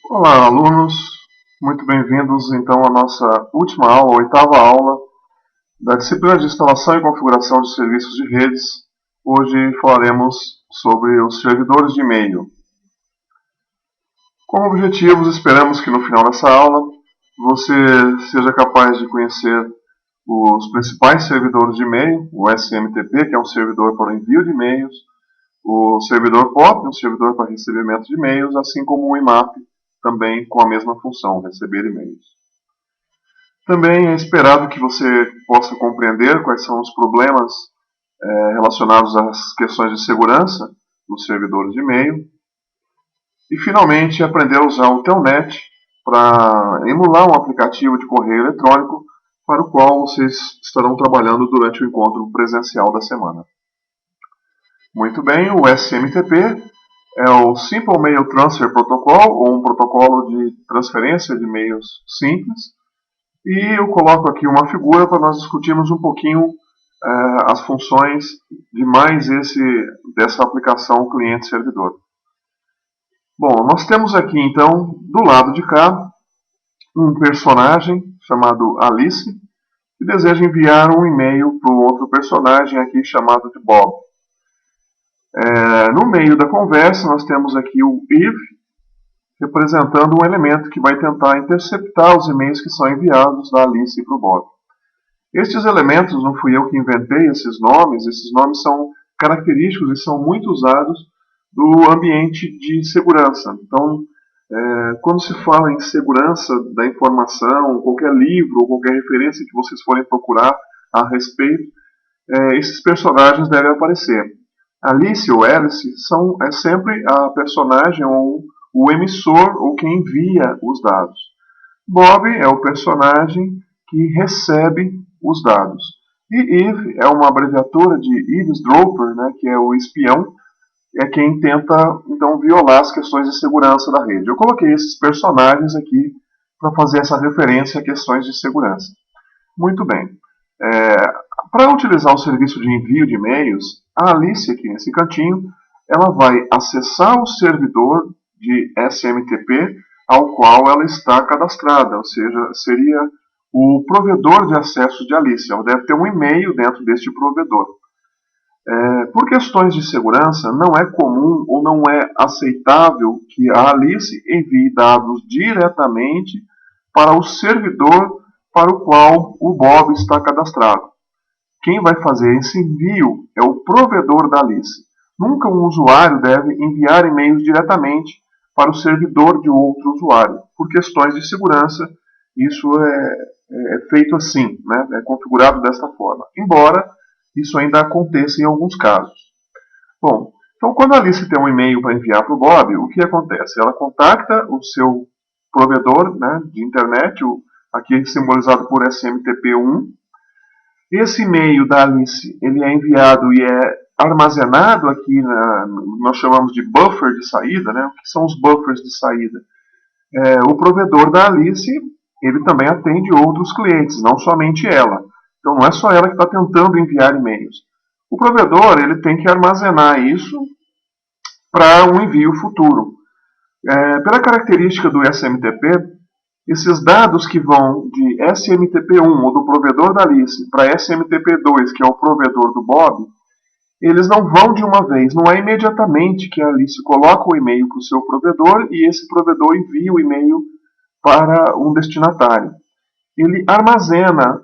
Olá, alunos. Muito bem-vindos, então, à nossa última aula, a oitava aula, da disciplina de instalação e configuração de serviços de redes. Hoje falaremos sobre os servidores de e-mail. Como objetivos, esperamos que no final dessa aula você seja capaz de conhecer os principais servidores de e-mail, o SMTP, que é um servidor para o envio de e-mails, o servidor POP, um servidor para recebimento de e-mails, assim como o IMAP, também com a mesma função, receber e-mails. Também é esperado que você possa compreender quais são os problemas relacionados às questões de segurança dos servidores de e-mail. E, finalmente, aprender a usar o Telnet para emular um aplicativo de correio eletrônico para o qual vocês estarão trabalhando durante o encontro presencial da semana. Muito bem, o SMTP é o Simple Mail Transfer Protocol, ou um protocolo de transferência de e-mails simples. E eu coloco aqui uma figura para nós discutirmos um pouquinho as funções de mais dessa aplicação cliente-servidor. Bom, nós temos aqui então, do lado de cá, um personagem chamado Alice, que deseja enviar um e-mail para o outro personagem aqui chamado de Bob. No meio da conversa, nós temos aqui o if, representando um elemento que vai tentar interceptar os e-mails que são enviados da Alice para o Bob. Estes elementos, não fui eu que inventei esses nomes são característicos e são muito usados do ambiente de segurança. Então, quando se fala em segurança da informação, qualquer livro ou qualquer referência que vocês forem procurar a respeito, esses personagens devem aparecer. Alice ou Alice é sempre a personagem ou o emissor ou quem envia os dados. Bob é o personagem que recebe os dados. E Eve é uma abreviatura de eavesdropper, né, que é o espião, é quem tenta então violar as questões de segurança da rede. Eu coloquei esses personagens aqui para fazer essa referência a questões de segurança. Muito bem. Para utilizar o serviço de envio de e-mails, a Alice aqui nesse cantinho, ela vai acessar o servidor de SMTP ao qual ela está cadastrada, ou seja, seria o provedor de acesso de Alice. Ela deve ter um e-mail dentro deste provedor. Por questões de segurança, não é comum ou não é aceitável que a Alice envie dados diretamente para o servidor para o qual o Bob está cadastrado. Quem vai fazer esse envio é o provedor da Alice. Nunca um usuário deve enviar e-mails diretamente para o servidor de outro usuário. Por questões de segurança, isso é feito assim, né? É configurado desta forma. Embora isso ainda aconteça em alguns casos. Bom, então quando a Alice tem um e-mail para enviar para o Bob, o que acontece? Ela contacta o seu provedor, né, de internet, aqui simbolizado por SMTP1. Esse e-mail da Alice ele é enviado e é armazenado aqui, nós chamamos de buffer de saída, né? O que são os buffers de saída? O provedor da Alice ele também atende outros clientes, não somente ela. Então não é só ela que está tentando enviar e-mails. O provedor ele tem que armazenar isso para um envio futuro. Pela característica do SMTP, esses dados que vão de SMTP1 ou do provedor da Alice para SMTP2, que é o provedor do Bob, eles não vão de uma vez, não é imediatamente que a Alice coloca o e-mail para o seu provedor e esse provedor envia o e-mail para um destinatário. Ele armazena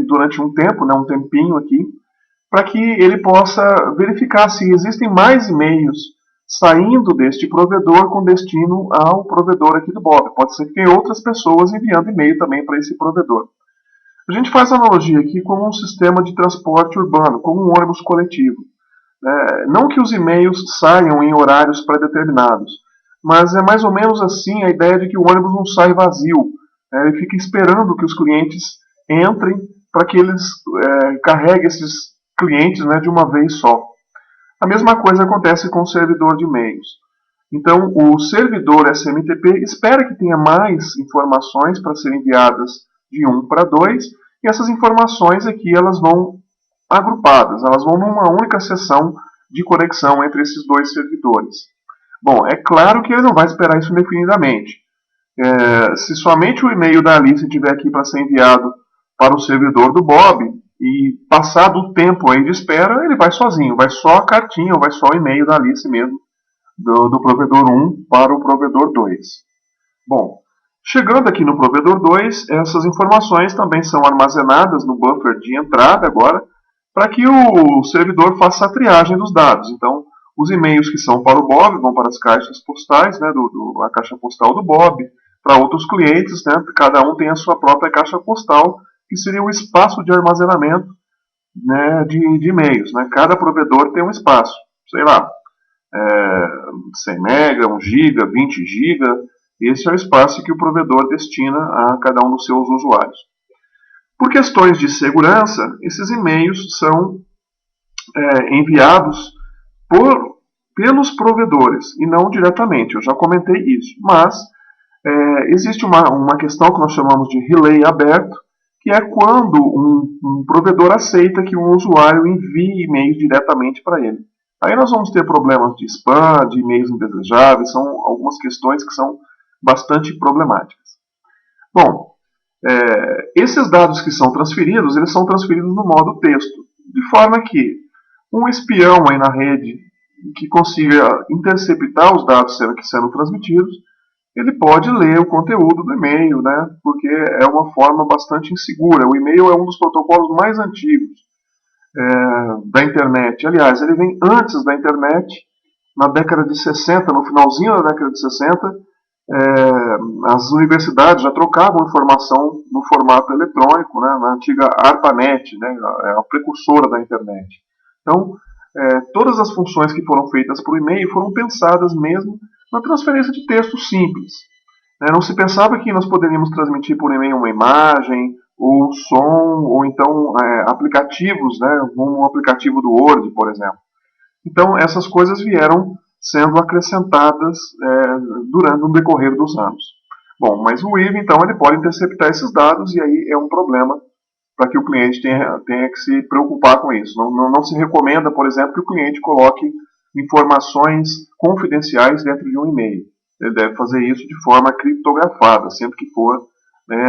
durante um tempo, né, um tempinho aqui, para que ele possa verificar se existem mais e-mails saindo deste provedor com destino ao provedor aqui do Bob. Pode ser que tenha outras pessoas enviando e-mail também para esse provedor. A gente faz analogia aqui com um sistema de transporte urbano, como um ônibus coletivo. Não que os e-mails saiam em horários pré-determinados, mas é mais ou menos assim a ideia de que o ônibus não sai vazio. Ele fica esperando que os clientes entrem para que eles carreguem esses clientes, né, de uma vez só. A mesma coisa acontece com o servidor de e-mails. Então, o servidor SMTP espera que tenha mais informações para serem enviadas de 1 para 2, e essas informações aqui elas vão agrupadas, elas vão numa única sessão de conexão entre esses dois servidores. Bom, é claro que ele não vai esperar isso indefinidamente. Se somente o e-mail da Alice estiver aqui para ser enviado para o servidor do Bob, e passado o tempo aí de espera, ele vai sozinho, vai só a cartinha, ou vai só o e-mail da Alice mesmo, do provedor 1 para o provedor 2. Bom, chegando aqui no provedor 2, essas informações também são armazenadas no buffer de entrada agora, para que o servidor faça a triagem dos dados. Então, os e-mails que são para o Bob vão para as caixas postais, né, a caixa postal do Bob, para outros clientes, né, cada um tem a sua própria caixa postal, que seria o espaço de armazenamento, né, de e-mails. Né? Cada provedor tem um espaço, sei lá, 100 MB, 1 GB, 20 GB. Esse é o espaço que o provedor destina a cada um dos seus usuários. Por questões de segurança, esses e-mails são enviados pelos provedores e não diretamente. Eu já comentei isso, mas existe uma questão que nós chamamos de relay aberto, que é quando um provedor aceita que um usuário envie e-mails diretamente para ele. Aí nós vamos ter problemas de spam, de e-mails indesejáveis, são algumas questões que são bastante problemáticas. Bom, esses dados que são transferidos, eles são transferidos no modo texto, de forma que um espião aí na rede que consiga interceptar os dados sendo transmitidos, ele pode ler o conteúdo do e-mail, né? Porque é uma forma bastante insegura. O e-mail é um dos protocolos mais antigos da internet. Aliás, ele vem antes da internet, na década de 60, no finalzinho da década de 60, as universidades já trocavam informação no formato eletrônico, né? Na antiga ARPANET, né? A precursora da internet. Então, todas as funções que foram feitas por e-mail foram pensadas mesmo na transferência de texto simples. Não se pensava que nós poderíamos transmitir por e-mail uma imagem, ou som, ou então aplicativos, né, como o aplicativo do Word, por exemplo. Então, essas coisas vieram sendo acrescentadas durante o decorrer dos anos. Bom, mas o Weave, então, ele pode interceptar esses dados, e aí é um problema para que o cliente tenha que se preocupar com isso. Não se recomenda, por exemplo, que o cliente coloque informações confidenciais dentro de um e-mail. Ele deve fazer isso de forma criptografada, sempre que for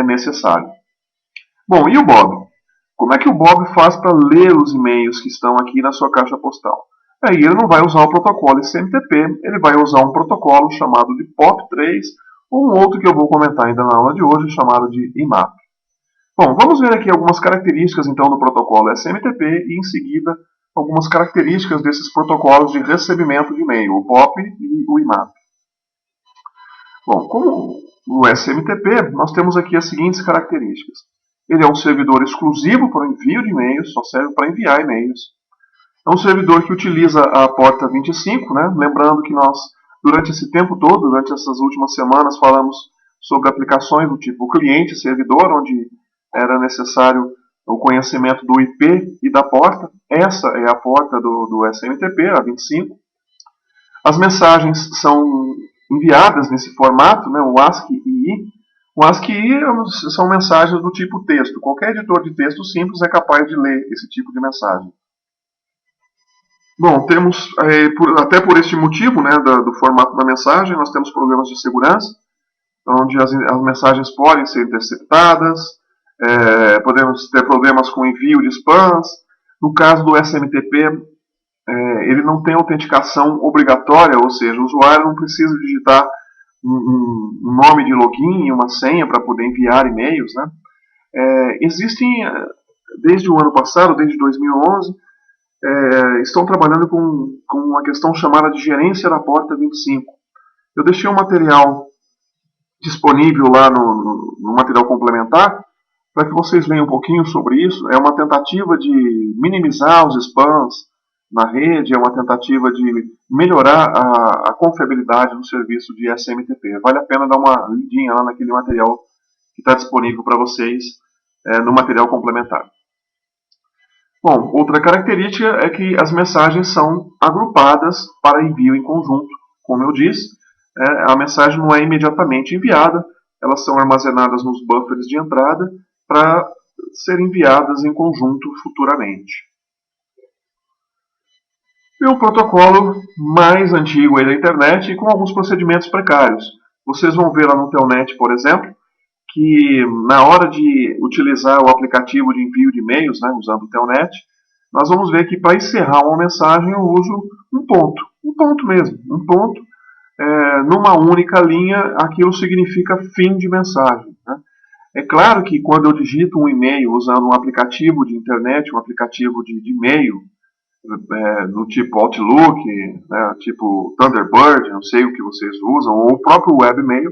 necessário. Bom, e o Bob? Como é que o Bob faz para ler os e-mails que estão aqui na sua caixa postal? Aí ele não vai usar o protocolo SMTP, ele vai usar um protocolo chamado de POP3, ou um outro que eu vou comentar ainda na aula de hoje, chamado de IMAP. Bom, vamos ver aqui algumas características então do protocolo SMTP e em seguida algumas características desses protocolos de recebimento de e-mail, o POP e o IMAP. Bom, como o SMTP, nós temos aqui as seguintes características. Ele é um servidor exclusivo para o envio de e-mails, só serve para enviar e-mails. É um servidor que utiliza a porta 25, né? Lembrando que nós, durante esse tempo todo, durante essas últimas semanas, falamos sobre aplicações do tipo cliente-servidor, onde era necessário o conhecimento do IP e da porta. Essa é a porta do SMTP, a 25. As mensagens são enviadas nesse formato, né, o ASCII. O ASCII são mensagens do tipo texto. Qualquer editor de texto simples é capaz de ler esse tipo de mensagem. Bom, temos, até por este motivo, né, do formato da mensagem, nós temos problemas de segurança, onde as mensagens podem ser interceptadas, podemos ter problemas com envio de spams. No caso do SMTP, ele não tem autenticação obrigatória, ou seja, o usuário não precisa digitar um nome de login e uma senha para poder enviar e-mails. Né? Existem, desde o ano passado, desde 2011, estão trabalhando com uma questão chamada de gerência da porta 25. Eu deixei um material disponível lá no material complementar, para que vocês leiam um pouquinho sobre isso. É uma tentativa de minimizar os spams na rede, é uma tentativa de melhorar a confiabilidade do serviço de SMTP. Vale a pena dar uma lidinha lá naquele material que está disponível para vocês no material complementar. Bom, outra característica é que as mensagens são agrupadas para envio em conjunto. Como eu disse, a mensagem não é imediatamente enviada, elas são armazenadas nos buffers de entrada para serem enviadas em conjunto futuramente. E o protocolo mais antigo aí da internet, com alguns procedimentos precários. Vocês vão ver lá no Telnet, por exemplo, que na hora de utilizar o aplicativo de envio de e-mails, né, usando o Telnet, nós vamos ver que para encerrar uma mensagem eu uso um ponto mesmo, um ponto numa única linha, aquilo significa fim de mensagem. Né? É claro que quando eu digito um e-mail usando um aplicativo de internet, um aplicativo de e-mail, no tipo Outlook, né, tipo Thunderbird, não sei o que vocês usam, ou o próprio webmail,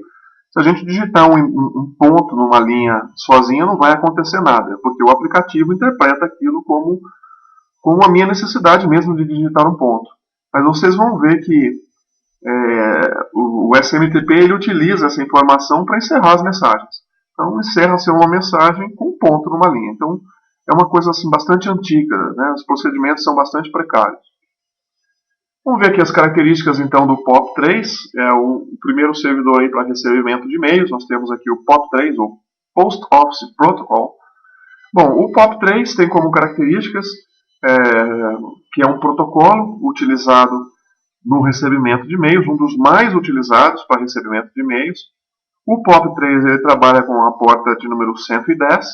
se a gente digitar um ponto numa linha sozinha, não vai acontecer nada, porque o aplicativo interpreta aquilo como a minha necessidade mesmo de digitar um ponto. Mas vocês vão ver que o SMTP ele utiliza essa informação para encerrar as mensagens. Então, encerra-se uma mensagem com um ponto numa linha. Então, é uma coisa assim, bastante antiga, né? Os procedimentos são bastante precários. Vamos ver aqui as características então do POP3, é o primeiro servidor para recebimento de e-mails. Nós temos aqui o POP3, ou Post Office Protocol. Bom, o POP3 tem como características que é um protocolo utilizado no recebimento de e-mails, um dos mais utilizados para recebimento de e-mails. O POP3 ele trabalha com a porta de número 110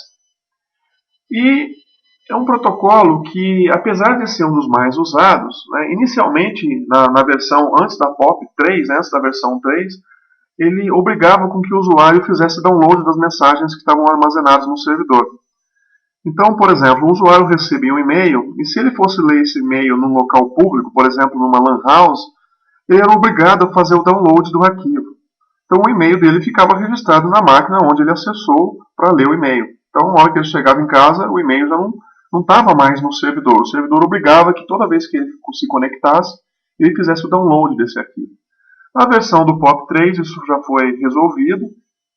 e é um protocolo que, apesar de ser um dos mais usados, né, inicialmente na versão antes da POP3, né, antes da versão 3, ele obrigava com que o usuário fizesse download das mensagens que estavam armazenadas no servidor. Então, por exemplo, o usuário recebia um e-mail e se ele fosse ler esse e-mail num local público, por exemplo, numa LAN house, ele era obrigado a fazer o download do arquivo. Então o e-mail dele ficava registrado na máquina onde ele acessou para ler o e-mail. Então, na hora que ele chegava em casa, o e-mail já não estava mais no servidor. O servidor obrigava que toda vez que ele se conectasse, ele fizesse o download desse arquivo. Na versão do POP3, isso já foi resolvido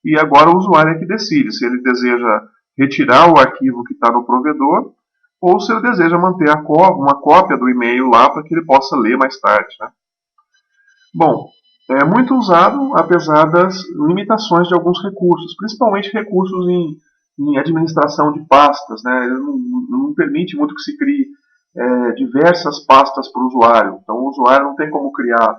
e agora o usuário é que decide se ele deseja retirar o arquivo que está no provedor ou se ele deseja manter uma cópia do e-mail lá para que ele possa ler mais tarde. Né? Bom, é muito usado apesar das limitações de alguns recursos, principalmente recursos em administração de pastas. Né? Ele não permite muito que se crie diversas pastas para o usuário. Então o usuário não tem como criar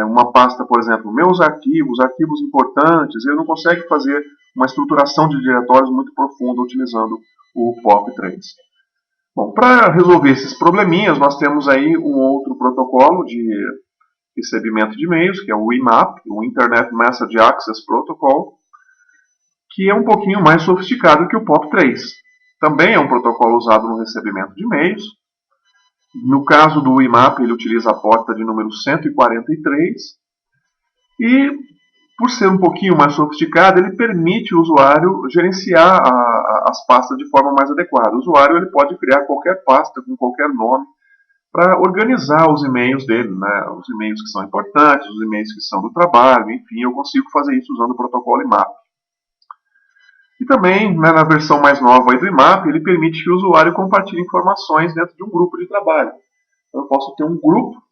uma pasta, por exemplo, meus arquivos, arquivos importantes. Ele não consegue fazer uma estruturação de diretórios muito profunda utilizando o POP3. Bom, para resolver esses probleminhas, nós temos aí um outro protocolo de recebimento de e-mails, que é o IMAP, o Internet Message Access Protocol, que é um pouquinho mais sofisticado que o POP3. Também é um protocolo usado no recebimento de e-mails. No caso do IMAP, ele utiliza a porta de número 143 e, por ser um pouquinho mais sofisticado, ele permite o usuário gerenciar as pastas de forma mais adequada. O usuário ele pode criar qualquer pasta com qualquer nome para organizar os e-mails dele, né? Os e-mails que são importantes, os e-mails que são do trabalho, enfim, eu consigo fazer isso usando o protocolo IMAP. E também, né, na versão mais nova aí do IMAP, ele permite que o usuário compartilhe informações dentro de um grupo de trabalho. Então, eu posso ter um grupo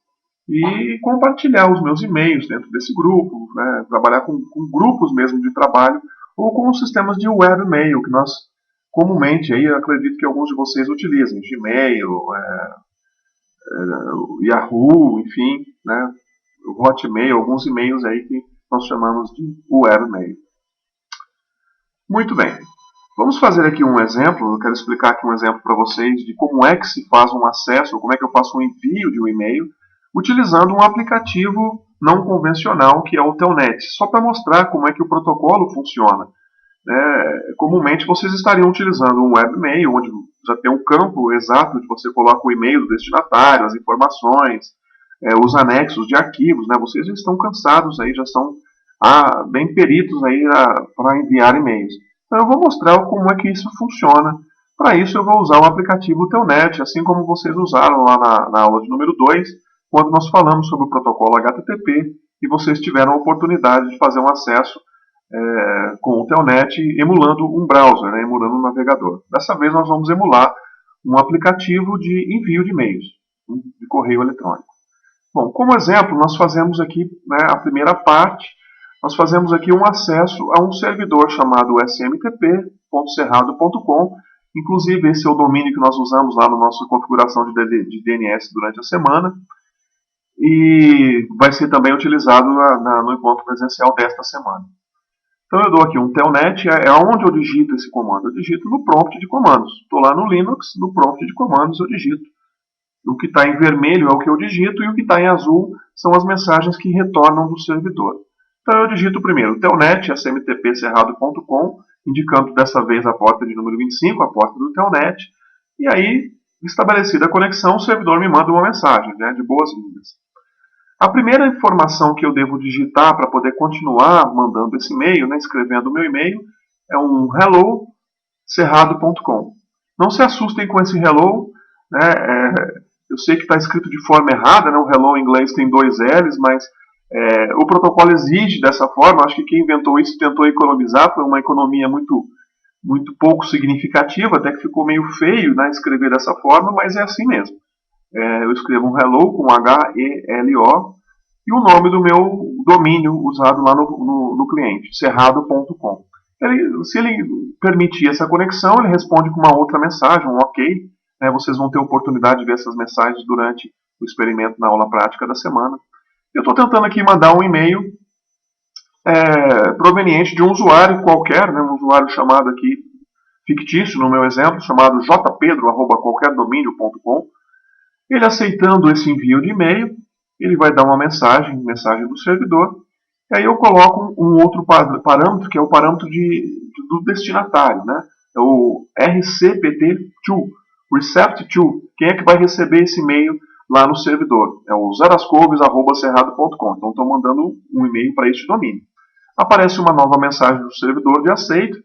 e compartilhar os meus e-mails dentro desse grupo, né, trabalhar com grupos mesmo de trabalho, ou com os sistemas de webmail, que nós comumente, aí, eu acredito que alguns de vocês utilizem, Gmail, Yahoo, enfim, né, o Hotmail, alguns e-mails aí que nós chamamos de webmail. Muito bem, vamos fazer aqui um exemplo, eu quero explicar aqui um exemplo para vocês de como é que se faz um acesso, como é que eu faço um envio de um e-mail, utilizando um aplicativo não convencional que é o Telnet, só para mostrar como é que o protocolo funciona. Comumente vocês estariam utilizando um webmail, onde já tem um campo exato onde você coloca o e-mail do destinatário, as informações, os anexos de arquivos, né? Vocês já estão cansados aí, já são bem peritos aí para enviar e-mails. Então eu vou mostrar como é que isso funciona. Para isso eu vou usar o aplicativo Telnet, assim como vocês usaram lá na aula de número 2, quando nós falamos sobre o protocolo HTTP e vocês tiveram a oportunidade de fazer um acesso com o Telnet emulando um browser, né, emulando um navegador. Dessa vez nós vamos emular um aplicativo de envio de e-mails, de correio eletrônico. Bom, como exemplo, nós fazemos aqui, né, a primeira parte, nós fazemos aqui um acesso a um servidor chamado smtp.cerrado.com. Inclusive, esse é o domínio que nós usamos lá na nossa configuração de DNS durante a semana. e vai ser também utilizado no encontro presencial desta semana. Então eu dou aqui um telnet, é onde eu digito esse comando. Eu digito no prompt de comandos. Estou lá no Linux, no prompt de comandos eu digito. O que está em vermelho é o que eu digito e o que está em azul são as mensagens que retornam do servidor. Então eu digito primeiro telnet smtpcerrado.com, indicando dessa vez a porta de número 25, a porta do telnet, e aí, estabelecida a conexão, o servidor me manda uma mensagem, né, de boas-vindas. A primeira informação que eu devo digitar para poder continuar mandando esse e-mail, né, escrevendo o meu e-mail, é um hello cerrado.com. Não se assustem com esse hello, né, eu sei que está escrito de forma errada, né, o hello em inglês tem 2 L's, mas o protocolo exige dessa forma. Acho que quem inventou isso tentou economizar, foi uma economia muito pouco significativa, até que ficou meio feio, né, escrever dessa forma, mas é assim mesmo. Eu escrevo um hello com H-E-L-O e o nome do meu domínio usado lá no cliente, cerrado.com. Se ele permitir essa conexão, ele responde com uma outra mensagem, um OK. Vocês vão ter oportunidade de ver essas mensagens durante o experimento na aula prática da semana. Eu estou tentando aqui mandar um e-mail proveniente de um usuário qualquer, né, um usuário chamado aqui, fictício no meu exemplo, chamado jpedro@qualquerdomínio.com. Ele aceitando esse envio de e-mail, ele vai dar uma mensagem do servidor, e aí eu coloco um outro parâmetro, que é o parâmetro do destinatário, né? É o RCPT2, Recept2. Quem é que vai receber esse e-mail lá no servidor? É o zarascoves@cerrado.com. Então estou mandando um e-mail para este domínio. Aparece uma nova mensagem do servidor de aceito,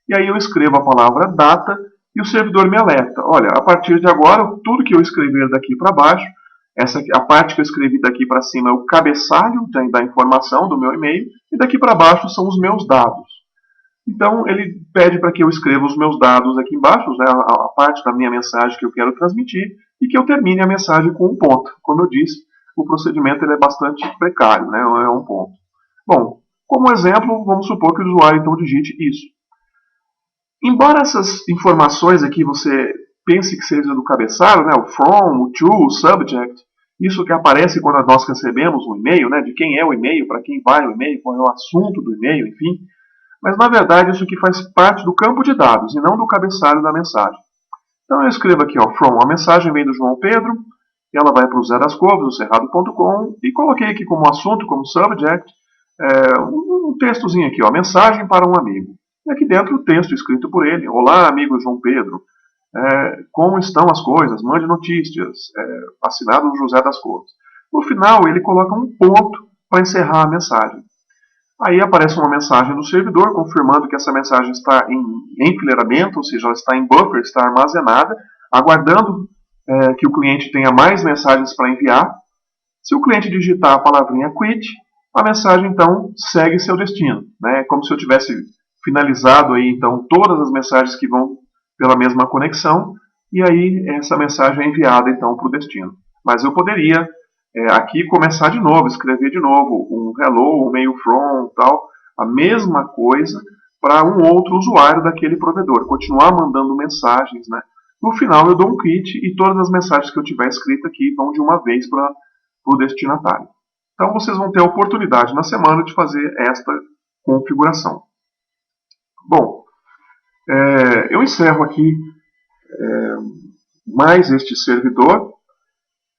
e aí eu escrevo a palavra data, e o servidor me alerta. Olha, a partir de agora, tudo que eu escrever daqui para baixo, a parte que eu escrevi daqui para cima é o cabeçalho da informação do meu e-mail, e daqui para baixo são os meus dados. Então ele pede para que eu escreva os meus dados aqui embaixo, né, a parte da minha mensagem que eu quero transmitir, e que eu termine a mensagem com um ponto. Como eu disse, o procedimento ele é bastante precário, né, é um ponto. Bom, como exemplo, vamos supor que o usuário então digite isso. Embora essas informações aqui você pense que seja do cabeçalho, né, o from, o to, o subject, isso que aparece quando nós recebemos um e-mail, né, de quem é o e-mail, para quem vai o e-mail, qual é o assunto do e-mail, enfim. Mas na verdade isso aqui faz parte do campo de dados e não do cabeçalho da mensagem. Então eu escrevo aqui, from, a mensagem vem do João Pedro, e ela vai para o zarascoves, o cerrado.com, e coloquei aqui como assunto, como subject, um textozinho aqui, mensagem para um amigo. E aqui dentro o texto escrito por ele. Olá, amigo João Pedro. Como estão as coisas? Mande notícias. Assinado José das Cores. No final, ele coloca um ponto para encerrar a mensagem. Aí aparece uma mensagem do servidor confirmando que essa mensagem está em enfileiramento, ou seja, ela está em buffer, está armazenada, aguardando que o cliente tenha mais mensagens para enviar. Se o cliente digitar a palavrinha quit, a mensagem então segue seu destino, né? Como se eu tivesse finalizado aí então todas as mensagens que vão pela mesma conexão, e aí essa mensagem é enviada então para o destino. Mas eu poderia aqui começar de novo, escrever de novo um hello, um mail from, tal, a mesma coisa para um outro usuário daquele provedor, continuar mandando mensagens, né? No final eu dou um quit e todas as mensagens que eu tiver escrito aqui vão de uma vez para o destinatário. Então vocês vão ter a oportunidade na semana de fazer esta configuração. Bom, eu encerro aqui mais este servidor,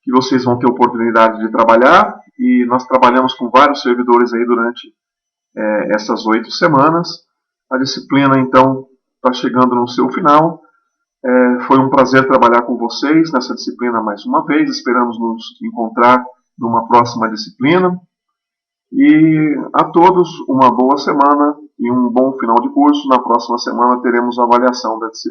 que vocês vão ter a oportunidade de trabalhar, e nós trabalhamos com vários servidores aí durante essas 8 semanas. A disciplina então está chegando no seu final. Foi um prazer trabalhar com vocês nessa disciplina mais uma vez. Esperamos nos encontrar numa próxima disciplina. E a todos uma boa semana e um bom final de curso. Na próxima semana teremos a avaliação da disciplina.